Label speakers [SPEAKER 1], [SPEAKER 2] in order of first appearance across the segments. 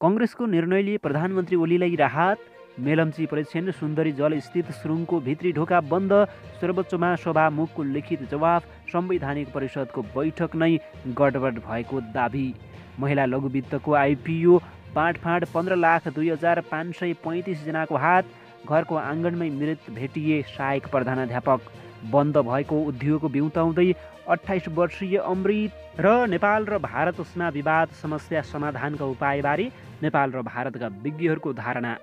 [SPEAKER 1] कङ्ग्रेसको निर्णयले प्रधानमन्त्री ओलीलाई राहत। मेलम्ची परीक्षण सुन्दरी जलस्थित सुरुङको भित्री ढोका बन्द। सर्वोच्चमा सभामुखको लिखित जवाफ। संवैधानिक परिषदको बैठक नै गडबड भएको दाबी। महिला लघुवित्तको आइपिओ बाँडफाँड 15,02,535 जनाको हात। घरको आँगनमै मृत भेटिए सहायक प्रधानाध्यापक। बन्द भएको उद्योग बिउताउँदै 28 वर्षीय अमृत। र नेपाल र भारत सीमा विवाद समस्या समाधानका उपायबारे नेपाल र भारतका विज्ञहरूको धारणा।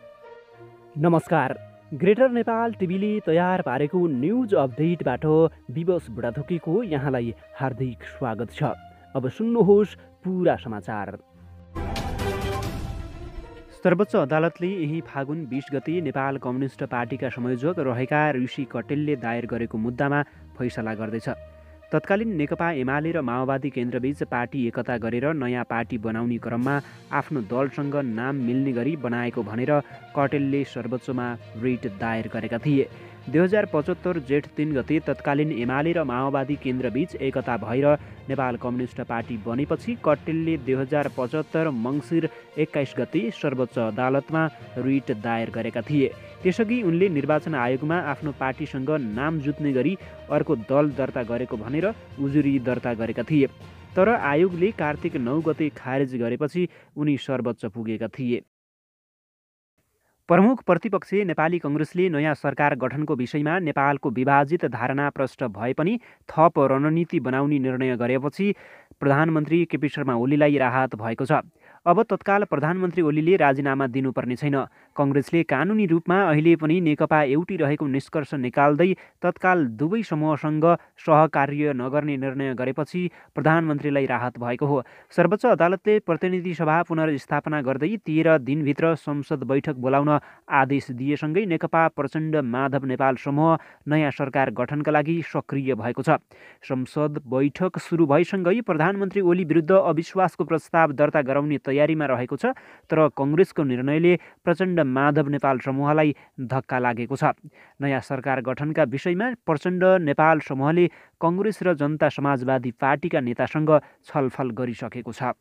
[SPEAKER 1] नमस्कार, ग्रेटर नेपाल टिभीले तयार पारेको न्युज अपडेटबाट विवश बुढाथोकीको यहाँलाई हार्दिक स्वागत छ। अब सुन्नुहोस् पुरा समाचार। सर्वोच्च अदालतले यही फागुन 20 गते नेपाल कम्युनिस्ट पार्टीका संयोजक रहेका ऋषि कटेलले दायर गरेको मुद्दामा फैसला गर्दैछ। तत्कालीन नेकपा एमाले र माओवादी केन्द्रबीच पार्टी एकता गरेर नयाँ पार्टी बनाउने क्रममा आफ्नो दलसँग नाम मिल्ने गरी बनाएको भनेर कटेलले सर्वोच्चमा रिट दायर गरेका थिए। 2075 जेठ 3 गते तत्कालीन एमाले र माओवादी केन्द्रबीच एकता भएर नेपाल कम्युनिस्ट पार्टी बनेपछि कटेलले 2075 मङ्सिर 21 गते सर्वोच्च अदालतमा रिट दायर गरेका थिए। त्यसअघि उनले निर्वाचन आयोगमा आफ्नो पार्टीसँग नाम जुत्ने गरी अर्को दल दर्ता गरेको भनेर उजुरी दर्ता गरेका थिए। तर आयोगले कार्तिक 9 गते खारेज गरेपछि उनी सर्वोच्च पुगेका थिए। प्रमुख प्रतिपक्षी नेपाली कङ्ग्रेसले नयाँ सरकार गठनको विषयमा नेपालको विभाजित धारणा प्रष्ट भए पनि थप रणनीति बनाउने निर्णय गरेपछि प्रधानमन्त्री केपी शर्मा ओलीलाई राहत भएको छ। अब तत्काल प्रधानमन्त्री ओलीले राजीनामा दिनुपर्ने छैन। कङ्ग्रेसले कानुनी रूपमा अहिले पनि नेकपा एउटी रहेको निष्कर्ष निकाल्दै तत्काल दुवै समूहसँग सहकार्य नगर्ने निर्णय गरेपछि प्रधानमन्त्रीलाई राहत भएको हो। सर्वोच्च अदालतले प्रतिनिधि सभा पुनर्स्थापना गर्दै 13 दिनभित्र संसद बैठक बोलाउन आदेश दिएसँगै नेकपा प्रचण्ड माधव नेपाल समूह नयाँ सरकार गठनका लागि सक्रिय भएको छ। संसद बैठक सुरु भएसँगै प्रधानमन्त्री ओली विरुद्ध अविश्वासको प्रस्ताव दर्ता गराउने तयारीमा रहेको छ। तर कङ्ग्रेसको निर्णयले प्रचण्ड माधव नेपाल समूहलाई धक्का लागेको छ। नयाँ सरकार गठनका विषयमा प्रचण्ड नेपाल समूहले कङ्ग्रेस र जनता समाजवादी पार्टीका नेतासँग छलफल गरिसकेको छ।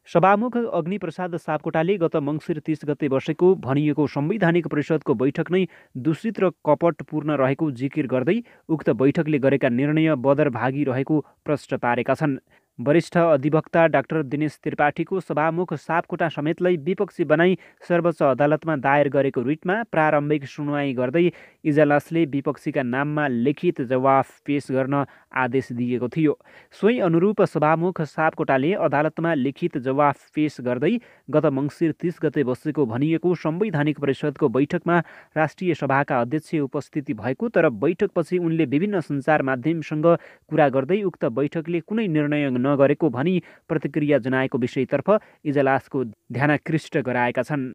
[SPEAKER 1] सभामुख अग्निप्रसाद सापकोटाले गत मङ्सिर 30 गते बसेको भनिएको संवैधानिक परिषदको बैठक नै दूषित र कपटपूर्ण रहेको जिकिर गर्दै उक्त बैठकले गरेका निर्णय बदरभागी रहेको प्रष्ट पारेका छन्। वरिष्ठ अधिवक्ता डाक्टर दिनेश त्रिपाठीको सभामुख सापकोटा समेतलाई विपक्षी बनाई सर्वोच्च अदालतमा दायर गरेको रिटमा प्रारम्भिक सुनवाई गर्दै इजलासले विपक्षीका नाममा लिखित जवाफ पेश गर्न आदेश दिएको थियो। सोही अनुरूप सभामुख सापकोटाले अदालतमा लिखित जवाफ पेश गर्दै गत मङ्सिर 30 गते बसेको भनिएको संवैधानिक परिषदको बैठकमा राष्ट्रिय सभाका अध्यक्ष उपस्थिति भएको, तर बैठकपछि उनले विभिन्न सञ्चार माध्यमसँग कुरा गर्दै उक्त बैठकले कुनै निर्णय नगरेको भनी प्रतिक्रिया जनाएको विषयतर्फ इजलासको ध्यानाकृष्ट गराएका छन्।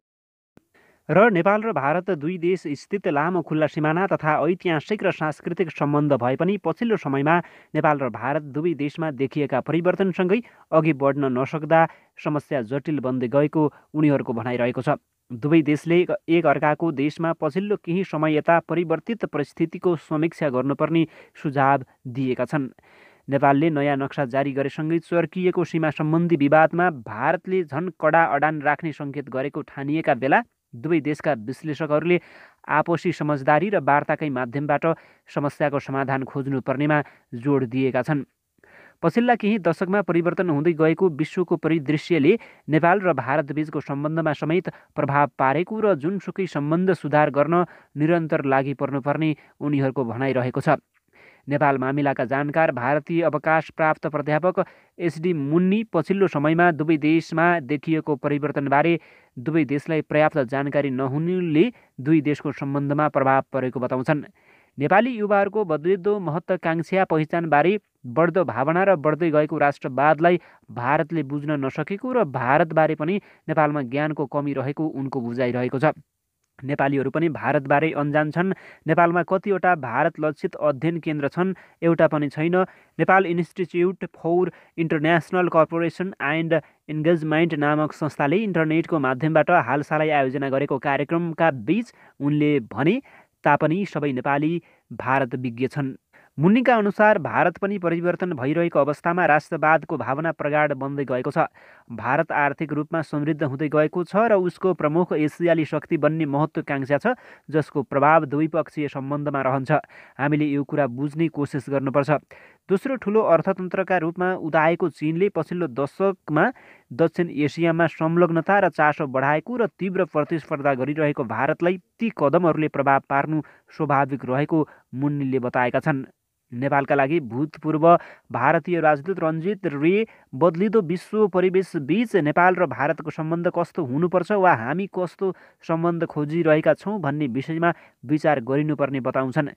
[SPEAKER 1] र नेपाल र भारत दुई देश स्थित लामो खुल्ला सिमाना तथा ऐतिहासिक र सांस्कृतिक सम्बन्ध भए पनि पछिल्लो समयमा नेपाल र भारत दुवै देशमा देखिएका परिवर्तनसँगै अघि बढ्न नसक्दा समस्या जटिल बन्दै गएको उनीहरूको भनाइरहेको छ। दुवै देशले एक अर्काको देशमा पछिल्लो केही समय यता परिवर्तित परिस्थितिको समीक्षा गर्नुपर्ने सुझाव दिएका छन्। नेपालले नयाँ नक्सा जारी गरेसँगै चर्किएको सीमा सम्बन्धी विवादमा भारतले झन कडा अडान राख्ने सङ्केत गरेको ठानिएका बेला दुवै देशका विश्लेषकहरूले आपसी समझदारी र वार्ताकै माध्यमबाट समस्याको समाधान खोज्नुपर्नेमा जोड दिएका छन्। पछिल्ला केही दशकमा परिवर्तन हुँदै गएको विश्वको परिदृश्यले नेपाल र भारतबीचको सम्बन्धमा समेत प्रभाव पारेको र जुनसुकै सम्बन्ध सुधार गर्न निरन्तर लागि पर्नुपर्ने उनीहरूको भनाइरहेको छ। नेपाल मामिलाका जानकार भारतीय अवकाश प्राप्त प्राध्यापक एसडी मुन्नी पछिल्लो समयमा दुवै देशमा देखिएको परिवर्तनबारे दुवै देशलाई पर्याप्त जानकारी नहुनुले दुई देशको सम्बन्धमा प्रभाव परेको बताउँछन्। नेपाली युवाहरूको बदलिँदो महत्त्वाकांक्षा पहिचानबारे बढ्दो भावना र बढ्दै गएको राष्ट्रवादलाई भारतले बुझ्न नसकेको र भारतबारे पनि नेपालमा ज्ञानको कमी रहेको उनको बुझाइरहेको छ। नेपालीहरू पनि भारतबारे अन्जान छन्। नेपालमा कतिवटा भारत लक्षित अध्ययन केन्द्र छन्, एउटा पनि छैन। Nepal institute for international cooperation and engagement नामक संस्थाले इन्टरनेटको माध्यमबाट हालसालै आयोजना गरेको कार्यक्रमका बीच उनले भने तापनि सबै नेपाली भारत विज्ञ छन्। मुन्नीका अनुसार भारत पनि परिवर्तन भइरहेको अवस्थामा राष्ट्रवादको भावना प्रगाढ बन्दै गएको छ। भारत आर्थिक रूपमा समृद्ध हुँदै गएको छ र उसको प्रमुख एसियाली शक्ति बन्ने महत्त्वाकांक्षा छ, जसको प्रभाव द्विपक्षीय सम्बन्धमा रहन्छ। हामीले यो कुरा बुझ्ने कोसिस गर्नुपर्छ। दोस्रो ठुलो अर्थतन्त्रका रूपमा उदाएको चीनले पछिल्लो दशकमा दक्षिण एसियामा संलग्नता र चासो बढाएको र तीव्र प्रतिस्पर्धा गरिरहेको भारतलाई ती कदमहरूले प्रभाव पार्नु स्वाभाविक रहेको मुन्नीले बताएका छन्। नेपालका लागि भूतपूर्व भारतीय राजदूत रञ्जित रे बदलिदो विश्व परिवेशबीच नेपाल र भारतको सम्बन्ध कस्तो हुनुपर्छ वा हामी कस्तो सम्बन्ध खोजिरहेका छौँ भन्ने विषयमा विचार गरिनुपर्ने बताउँछन्।